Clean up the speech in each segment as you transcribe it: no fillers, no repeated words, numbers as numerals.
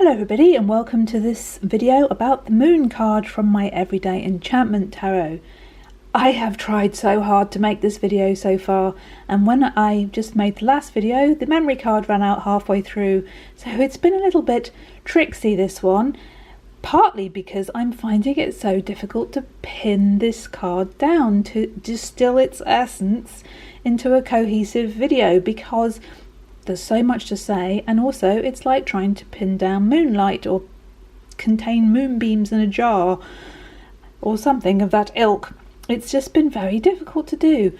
Hello everybody and welcome to this video about the moon card from my everyday enchantment tarot. I have tried so hard to make this video so far, and when I just made the last video the memory card ran out halfway through, so it's been a little bit tricksy this one, partly because I'm finding it so difficult to pin this card down, to distill its essence into a cohesive video, because there's so much to say, and also it's like trying to pin down moonlight or contain moonbeams in a jar or something of that ilk. It's just been very difficult to do,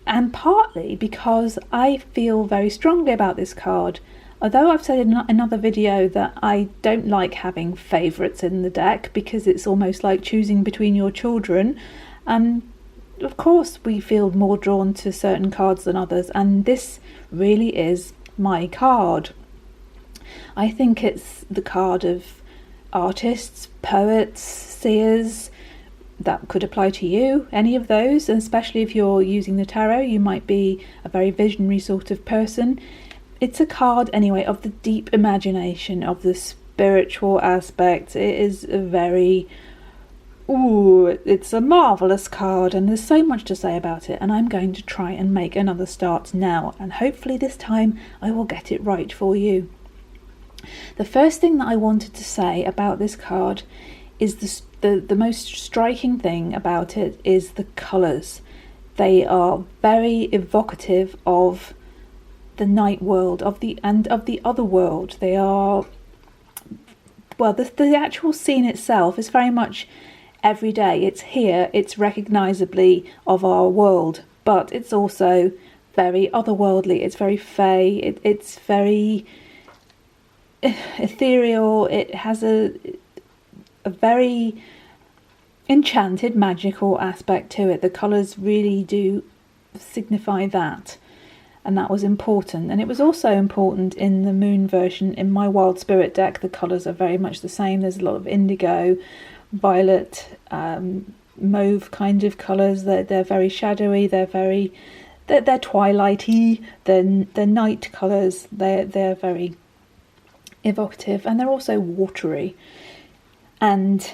and partly because I feel very strongly about this card. Although I've said in another video that I don't like having favourites in the deck because it's almost like choosing between your children, of course we feel more drawn to certain cards than others, and this really is my card. I think it's the card of artists, poets, seers. That could apply to you, any of those, and especially if you're using the tarot, you might be a very visionary sort of person. It's a card anyway of the deep imagination, of the spiritual aspect. It is a very it's a marvellous card, and there's so much to say about it, and I'm going to try and make another start now, and hopefully this time I will get it right for you. The first thing that I wanted to say about this card is the most striking thing about it is the colours. They are very evocative of the night world, of the other world. They are, well, the actual scene itself is very much every day. It's here, it's recognisably of our world, but it's also very otherworldly. It's very fey, it's very ethereal. It has a very enchanted, magical aspect to it. The colours really do signify that, and that was important. And it was also important in the moon version. In my Wild Spirit deck, the colours are very much the same. There's a lot of indigo, violet, mauve kind of colours. They're very shadowy, they're twilighty, they're night colours, they're very evocative, and they're also watery. And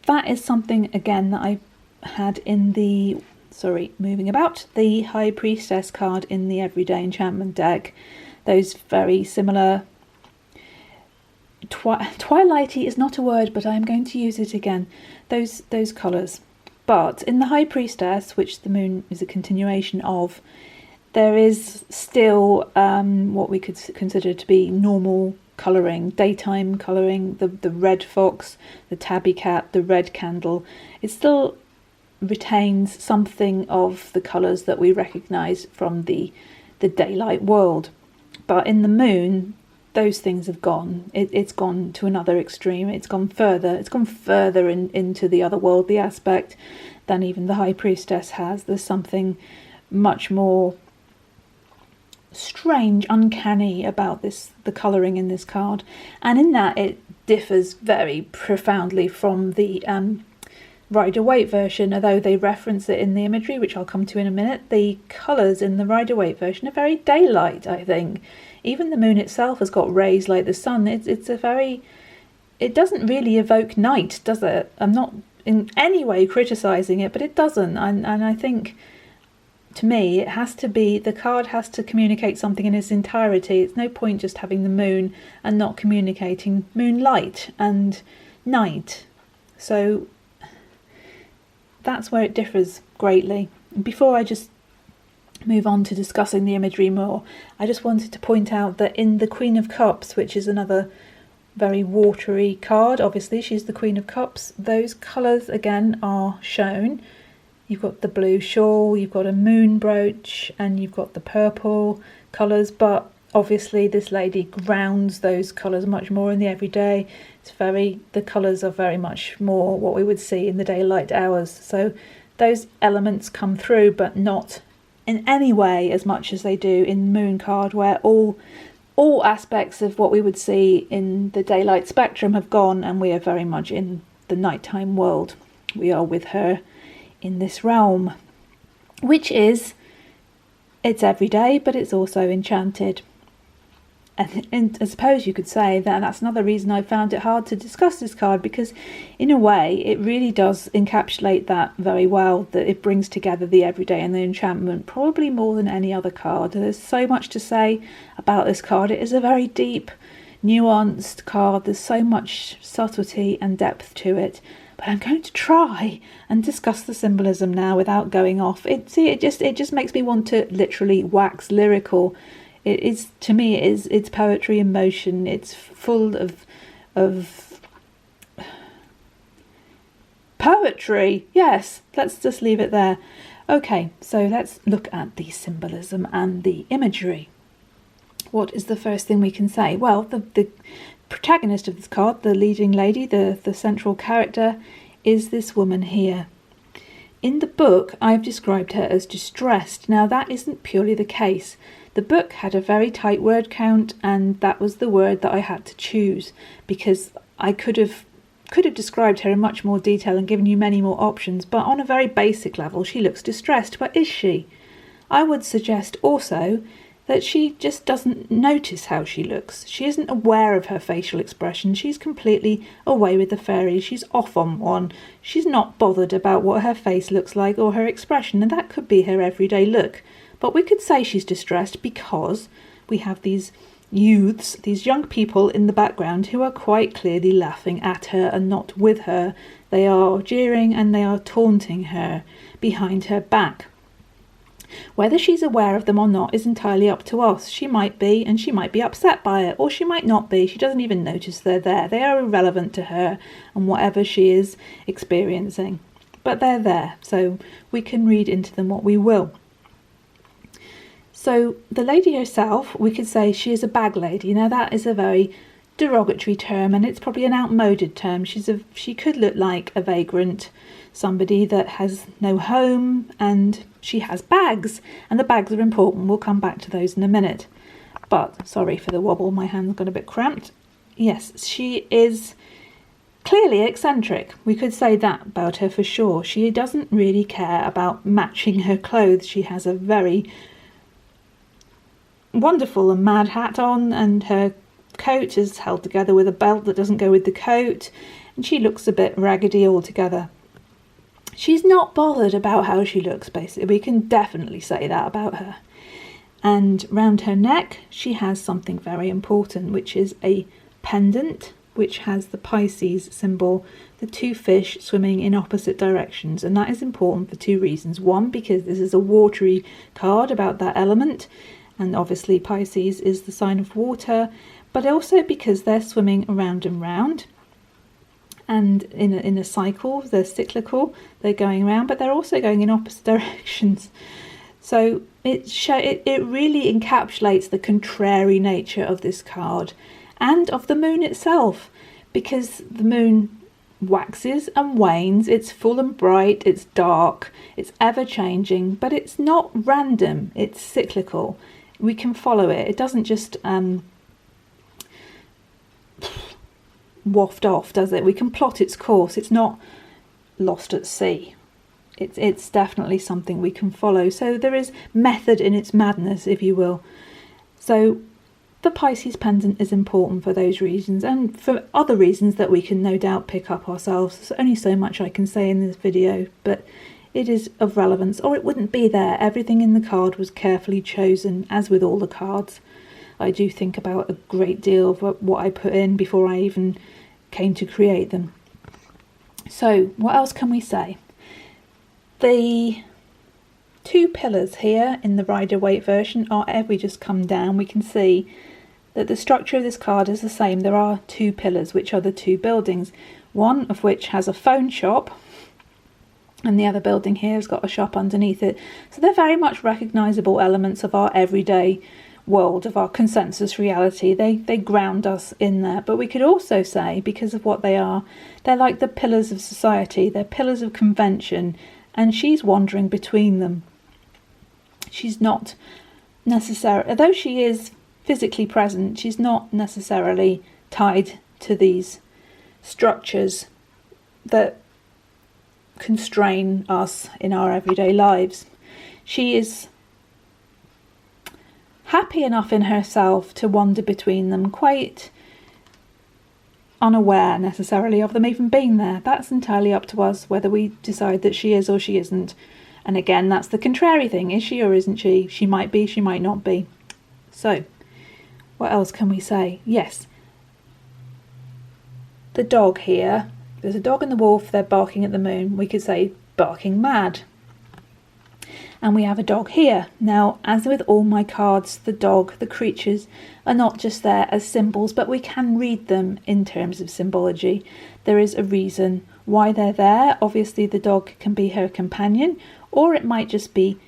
that is something again that I had in the the High Priestess card in the Everyday Enchantment deck. Those very similar twilighty is not a word, but I'm going to use it again. Those colours. But in the High Priestess, which the moon is a continuation of, there is still what we could consider to be normal colouring, daytime colouring. The red fox, the tabby cat, the red candle. It still retains something of the colours that we recognise from the daylight world. But in the moon, those things have gone. It's gone to another extreme. It's gone further. It's gone further into the otherworldly aspect than even the High Priestess has. There's something much more strange, uncanny about the colouring in this card, and in that it differs very profoundly from the Rider-Waite version. Although they reference it in the imagery, which I'll come to in a minute, the colours in the Rider-Waite version are very daylight, I think. Even the moon itself has got rays like the sun. It doesn't really evoke night, does it? I'm not in any way criticising it, but it doesn't. And I think, to me, it has to be, the card has to communicate something in its entirety. It's no point just having the moon and not communicating moonlight and night. So that's where it differs greatly. Before I just move on to discussing the imagery more, I just wanted to point out that in the Queen of Cups, which is another very watery card, obviously she's the Queen of Cups, those colours again are shown. You've got the blue shawl, you've got a moon brooch, and you've got the purple colours, but obviously this lady grounds those colours much more in the everyday. The colours are very much more what we would see in the daylight hours, so those elements come through, but not in any way as much as they do in the moon card, where all aspects of what we would see in the daylight spectrum have gone, and we are very much in the nighttime world. We are with her in this realm, which is, it's everyday, but it's also enchanted. And I suppose you could say that that's another reason I found it hard to discuss this card, because in a way it really does encapsulate that very well, that it brings together the everyday and the enchantment probably more than any other card. There's so much to say about this card. It is a very deep, nuanced card. There's so much subtlety and depth to it. But I'm going to try and discuss the symbolism now without going off. It just makes me want to literally wax lyrical. It is, to me, it's poetry in motion. It's full of poetry. Yes, let's just leave it there. Okay, so let's look at the symbolism and the imagery. What is the first thing we can say? Well, the protagonist of this card, the leading lady, the central character, is this woman here. In the book, I've described her as distressed. Now, that isn't purely the case. The book had a very tight word count, and that was the word that I had to choose, because I could have described her in much more detail and given you many more options, but on a very basic level, she looks distressed. But is she? I would suggest also that she just doesn't notice how she looks. She isn't aware of her facial expression. She's completely away with the fairies. She's off on one. She's not bothered about what her face looks like or her expression, and that could be her everyday look. But we could say she's distressed because we have these youths, these young people in the background who are quite clearly laughing at her and not with her. They are jeering and they are taunting her behind her back. Whether she's aware of them or not is entirely up to us. She might be, and she might be upset by it, or she might not be. She doesn't even notice they're there. They are irrelevant to her and whatever she is experiencing. But they're there, so we can read into them what we will. So the lady herself, we could say she is a bag lady. Now that is a very derogatory term, and it's probably an outmoded term. She could look like a vagrant, somebody that has no home, and she has bags, and the bags are important. We'll come back to those in a minute. But sorry for the wobble, my hand's got a bit cramped. Yes, she is clearly eccentric. We could say that about her for sure. She doesn't really care about matching her clothes. She has a very wonderful and mad hat on, and her coat is held together with a belt that doesn't go with the coat, and she looks a bit raggedy altogether. She's not bothered about how she looks, basically. We can definitely say that about her. And round her neck she has something very important, which is a pendant which has the Pisces symbol, the two fish swimming in opposite directions. And that is important for two reasons. One, because this is a watery card about that element, and obviously Pisces is the sign of water, but also because they're swimming around and round, and in a cycle. They're cyclical, they're going around, but they're also going in opposite directions. So it really encapsulates the contrary nature of this card and of the moon itself, because the moon waxes and wanes. It's full and bright, it's dark, it's ever changing, but it's not random, it's cyclical. We can follow it. It doesn't just waft off, does it? We can plot its course. It's not lost at sea. It's definitely something we can follow. So there is method in its madness, if you will. So the Pisces pendant is important for those reasons, and for other reasons that we can no doubt pick up ourselves. There's only so much I can say in this video, but it is of relevance, or it wouldn't be there. Everything in the card was carefully chosen, as with all the cards. I do think about a great deal of what I put in before I even came to create them. So what else can we say? The two pillars here in the Rider-Waite version are, if we just come down, we can see that the structure of this card is the same. There are two pillars, which are the two buildings, one of which has a phone shop, and the other building here has got a shop underneath it. So they're very much recognisable elements of our everyday world, of our consensus reality. They ground us in there. But we could also say, because of what they are, they're like the pillars of society. They're pillars of convention, and she's wandering between them. She's not necessarily, although she is physically present, she's not necessarily tied to these structures that constrain us in our everyday lives. She is happy enough in herself to wander between them, quite unaware necessarily of them even being there. That's entirely up to us whether we decide that she is or she isn't. And again, that's the contrary thing. Is she or isn't she? She might be, she might not be. So, what else can we say? Yes. The dog here. There's a dog and the wolf. They're barking at the moon. We could say barking mad. And we have a dog here. Now, as with all my cards, the dog, the creatures, are not just there as symbols, but we can read them in terms of symbology. There is a reason why they're there. Obviously, the dog can be her companion, or it might just be,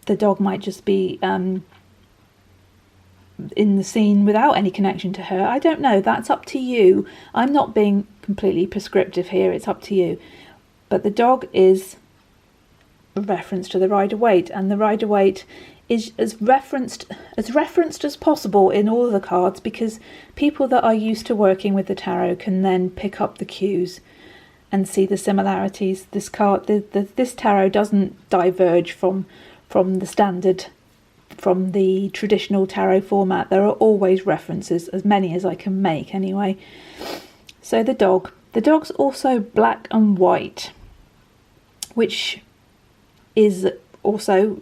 the dog might just be in the scene without any connection to her. I don't know. That's up to you. I'm not being completely prescriptive here. It's up to you. But the dog is a reference to the Rider-Waite, and the Rider-Waite is as referenced as possible in all of the cards, because people that are used to working with the tarot can then pick up the cues and see the similarities. This card, this tarot doesn't diverge from the standard, from the traditional tarot format. There are always references, as many as I can make anyway. So the dog's also black and white, which is also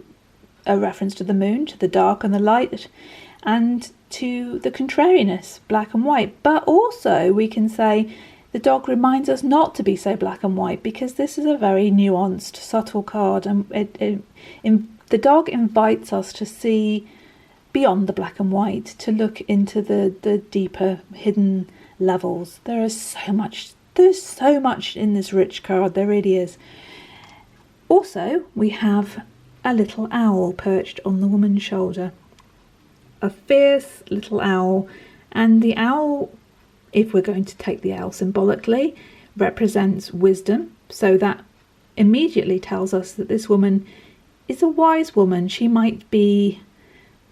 a reference to the moon, to the dark and the light, and to the contrariness, black and white. But also we can say the dog reminds us not to be so black and white, because this is a very nuanced, subtle card, and the dog invites us to see beyond the black and white, to look into the deeper hidden levels. There's so much in this rich card, there really is. Also, we have a little owl perched on the woman's shoulder. A fierce little owl. And the owl, if we're going to take the owl symbolically, represents wisdom. So that immediately tells us that this woman is a wise woman. She might be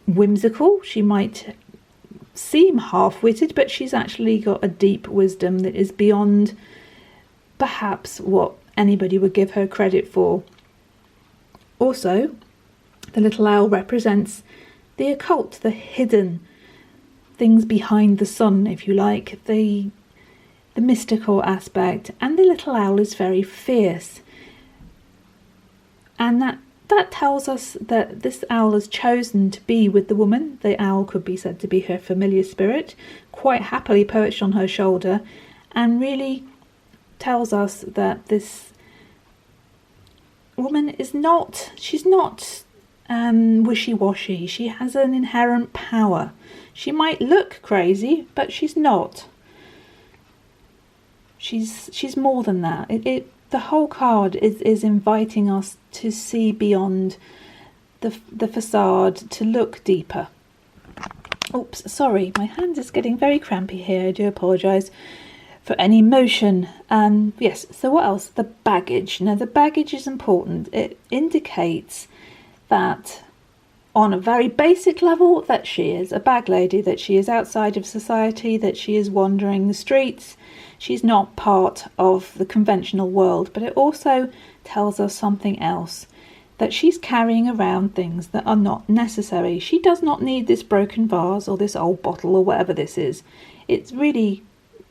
whimsical. She might seem half-witted, but she's actually got a deep wisdom that is beyond perhaps what anybody would give her credit for. Also, the little owl represents the occult, the hidden things behind the sun, if you like, the mystical aspect. And the little owl is very fierce. And that tells us that this owl has chosen to be with the woman. The owl could be said to be her familiar spirit, quite happily perched on her shoulder, and really tells us that this woman is not, she's not wishy-washy. She has an inherent power. She might look crazy, but she's not. She's more than that. The whole card is inviting us to see beyond the facade, to look deeper. Oops, sorry, my hand is getting very crampy here. I do apologise for any motion. Yes, so what else? The baggage. Now, the baggage is important. It indicates that on a very basic level that she is a bag lady, that she is outside of society, that she is wandering the streets. She's not part of the conventional world, but it also tells us something else, that she's carrying around things that are not necessary. She does not need this broken vase or this old bottle or whatever this is. It really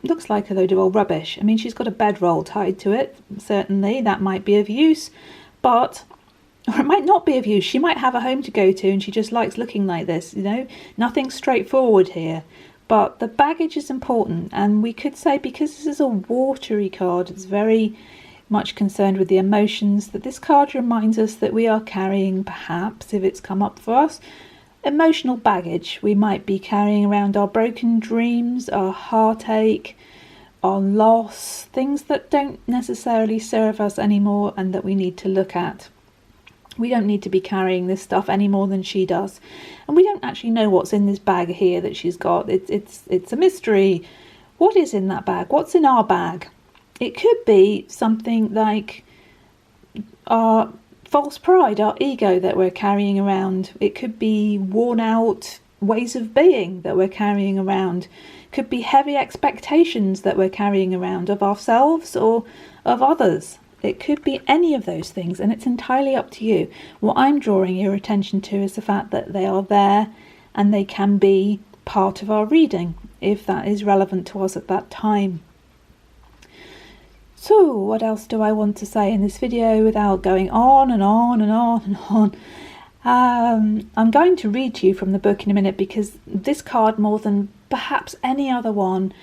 looks like a load of old rubbish. I mean, she's got a bedroll tied to it. Certainly that might be of use, but or it might not be of use. She might have a home to go to and she just likes looking like this, you know. Nothing straightforward here. But the baggage is important, and we could say, because this is a watery card, it's very much concerned with the emotions, that this card reminds us that we are carrying, perhaps, if it's come up for us, emotional baggage. We might be carrying around our broken dreams, our heartache, our loss, things that don't necessarily serve us anymore and that we need to look at. We don't need to be carrying this stuff any more than she does. And we don't actually know what's in this bag here that she's got. It's a mystery. What is in that bag? What's in our bag? It could be something like our false pride, our ego that we're carrying around. It could be worn out ways of being that we're carrying around. It could be heavy expectations that we're carrying around of ourselves or of others. It could be any of those things, and it's entirely up to you. What I'm drawing your attention to is the fact that they are there and they can be part of our reading if that is relevant to us at that time. So what else do I want to say in this video without going on and on and on and on? I'm going to read to you from the book in a minute, because this card, more than perhaps any other one,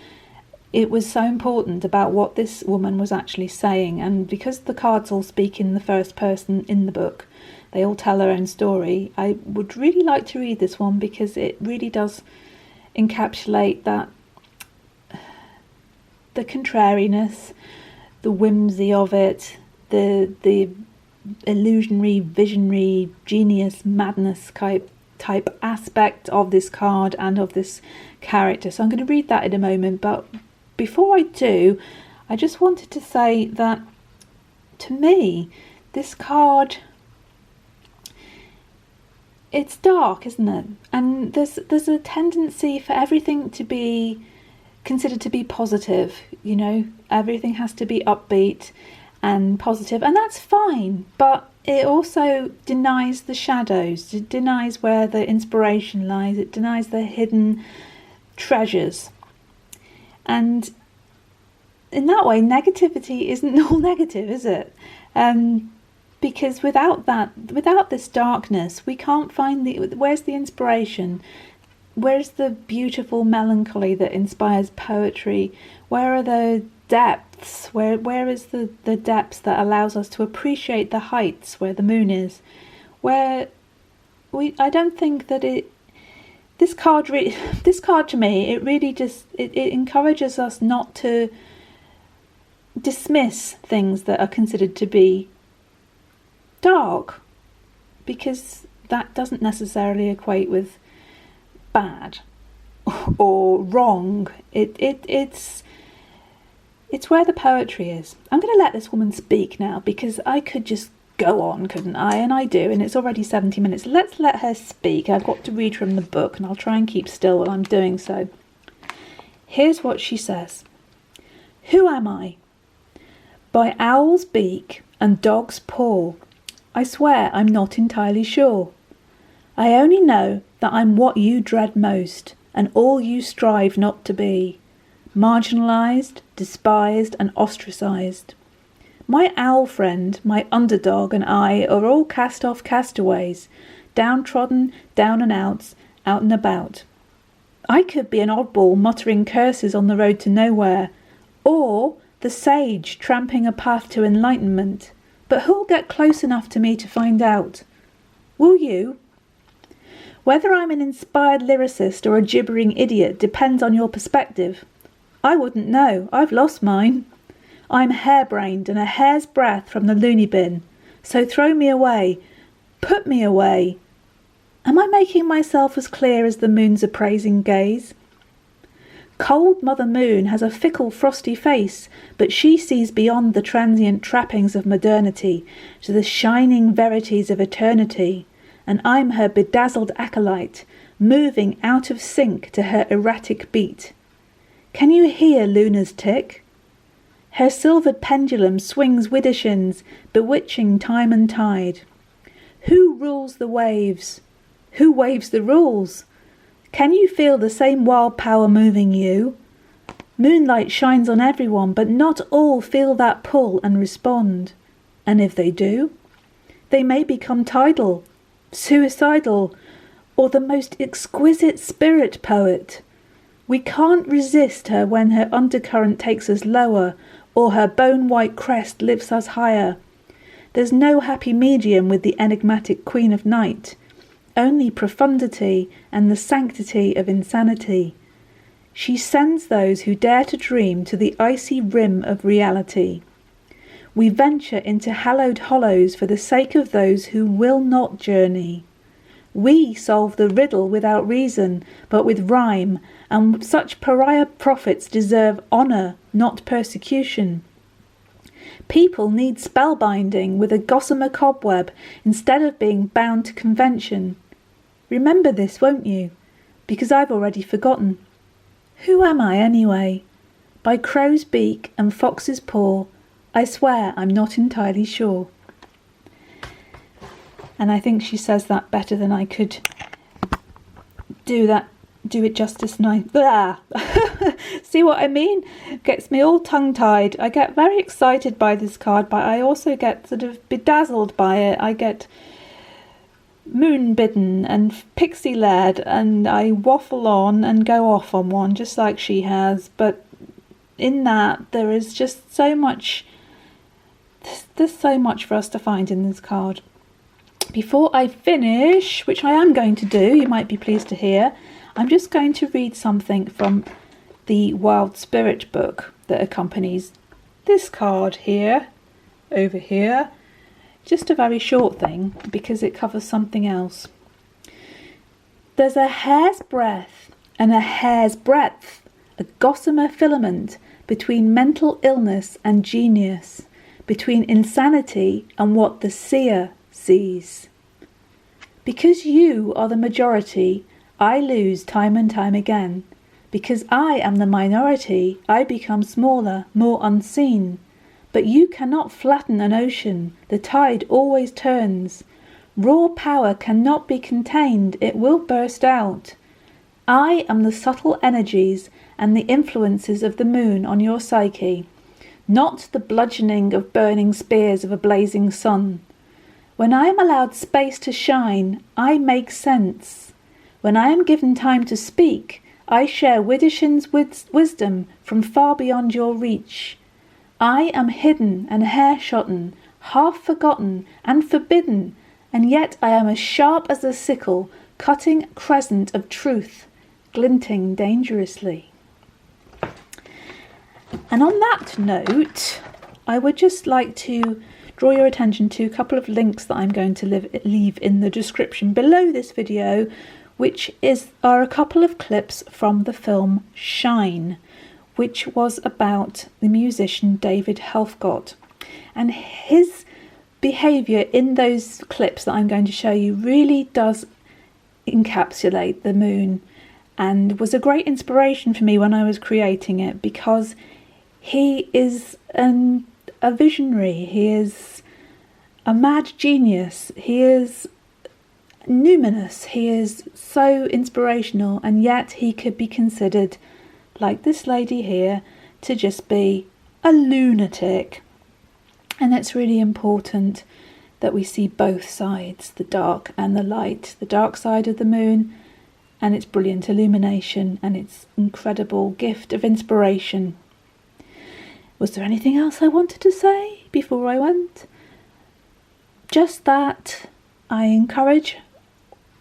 it was so important about what this woman was actually saying. And because the cards all speak in the first person in the book, they all tell their own story, I would really like to read this one, because it really does encapsulate that, the contrariness, the whimsy of it, the illusionary, visionary, genius, madness type aspect of this card and of this character. So I'm going to read that in a moment, but before I do, I just wanted to say that, to me, this card, it's dark, isn't it? And there's a tendency for everything to be considered to be positive, you know, everything has to be upbeat and positive, and that's fine, but it also denies the shadows, it denies where the inspiration lies, it denies the hidden treasures. And in that way, negativity isn't all negative, is it? Because without this darkness, we can't find where's the inspiration? Where's the beautiful melancholy that inspires poetry? Where are the depths? Where is the depths that allows us to appreciate the heights where the moon is? I don't think that this card to me, it really just it encourages us not to dismiss things that are considered to be dark, because that doesn't necessarily equate with bad or wrong. It's where the poetry is. I'm going to let this woman speak now, because I could just go on, couldn't I? And I do, and it's already 70 minutes. Let's let her speak. I've got to read from the book, and I'll try and keep still while I'm doing so. Here's what she says. Who am I? By owl's beak and dog's paw, I swear I'm not entirely sure. I only know that I'm what you dread most, and all you strive not to be. Marginalised, despised and ostracised. My owl friend, my underdog and I are all cast-off castaways, downtrodden, down and outs, out and about. I could be an oddball muttering curses on the road to nowhere, or the sage tramping a path to enlightenment, but who'll get close enough to me to find out? Will you? Whether I'm an inspired lyricist or a gibbering idiot depends on your perspective. I wouldn't know, I've lost mine. I'm harebrained and a hair's breadth from the loony bin, so throw me away, put me away. Am I making myself as clear as the moon's appraising gaze? Cold Mother Moon has a fickle frosty face, but she sees beyond the transient trappings of modernity to the shining verities of eternity, and I'm her bedazzled acolyte, moving out of sync to her erratic beat. Can you hear Luna's tick? Her silvered pendulum swings widdershins, bewitching time and tide. Who rules the waves? Who waves the rules? Can you feel the same wild power moving you? Moonlight shines on everyone, but not all feel that pull and respond. And if they do, they may become tidal, suicidal, or the most exquisite spirit poet. We can't resist her when her undercurrent takes us lower, or her bone-white crest lifts us higher. There's no happy medium with the enigmatic Queen of Night, only profundity and the sanctity of insanity. She sends those who dare to dream to the icy rim of reality. We venture into hallowed hollows for the sake of those who will not journey. We solve the riddle without reason, but with rhyme, and such pariah prophets deserve honour, not persecution. People need spellbinding with a gossamer cobweb instead of being bound to convention. Remember this, won't you? Because I've already forgotten. Who am I anyway? By crow's beak and fox's paw, I swear I'm not entirely sure. And I think she says that better than I could do it justice now. Blah. See what I mean? Gets me all tongue-tied. I get very excited by this card, but I also get sort of bedazzled by it. I get moon-bidden and pixie-led, and I waffle on and go off on one just like she has. But in that, there is just so much. There's so much for us to find in this card. Before I finish, which I am going to do, you might be pleased to hear, I'm just going to read something from the Wild Spirit book that accompanies this card here, over here. Just a very short thing because it covers something else. There's a hair's breadth and a hair's breadth, a gossamer filament between mental illness and genius, between insanity and what the seer sees. Because you are the majority, I lose time and time again. Because I am the minority, I become smaller, more unseen. But you cannot flatten an ocean, the tide always turns. Raw power cannot be contained, it will burst out. I am the subtle energies and the influences of the moon on your psyche, not the bludgeoning of burning spears of a blazing sun. When I am allowed space to shine, I make sense. When I am given time to speak, I share Widdershins' wisdom from far beyond your reach. I am hidden and hair-shotten, half forgotten and forbidden, and yet I am as sharp as a sickle, cutting a crescent of truth, glinting dangerously. And on that note, I would just like to draw your attention to a couple of links that I'm going to leave in the description below this video, which are a couple of clips from the film Shine, which was about the musician David Helfgott. And his behaviour in those clips that I'm going to show you really does encapsulate the moon, and was a great inspiration for me when I was creating it, because he is a visionary, he is a mad genius, he is numinous, he is so inspirational, and yet he could be considered, like this lady here, to just be a lunatic. And it's really important that we see both sides, the dark and the light, the dark side of the moon and its brilliant illumination and its incredible gift of inspiration. Was there anything else I wanted to say before I went? Just that I encourage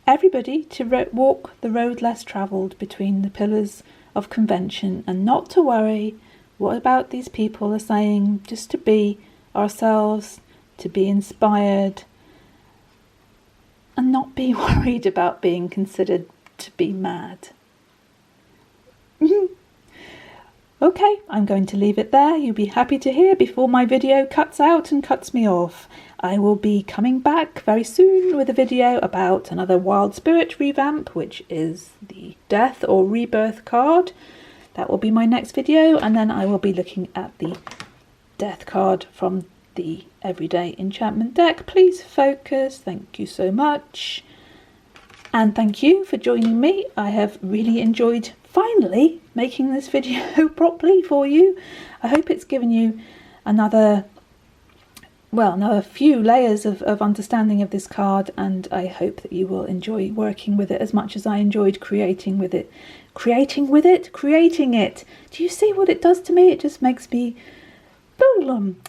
everybody to walk the road less travelled between the pillars of convention, and not to worry what about these people are saying, just to be ourselves, to be inspired, and not be worried about being considered to be mad. Okay, I'm going to leave it there. You'll be happy to hear before my video cuts out and cuts me off. I will be coming back very soon with a video about another Wild Spirit revamp, which is the Death or Rebirth card. That will be my next video, and then I will be looking at the Death card from the Everyday Enchantment deck. Please focus. Thank you so much. And thank you for joining me. I have really enjoyed finally making this video properly for you. I hope it's given you another few layers of understanding of this card, and I hope that you will enjoy working with it as much as I enjoyed creating it. Do you see what it does to me? It just makes me boom.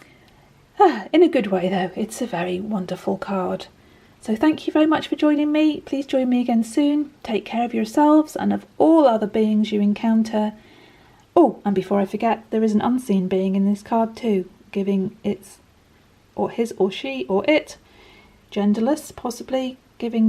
In a good way though. It's a very wonderful card. So thank you very much for joining me. Please join me again soon. Take care of yourselves and of all other beings you encounter. Oh, and before I forget, there is an unseen being in this card too, giving its, or his or she or it, genderless possibly, giving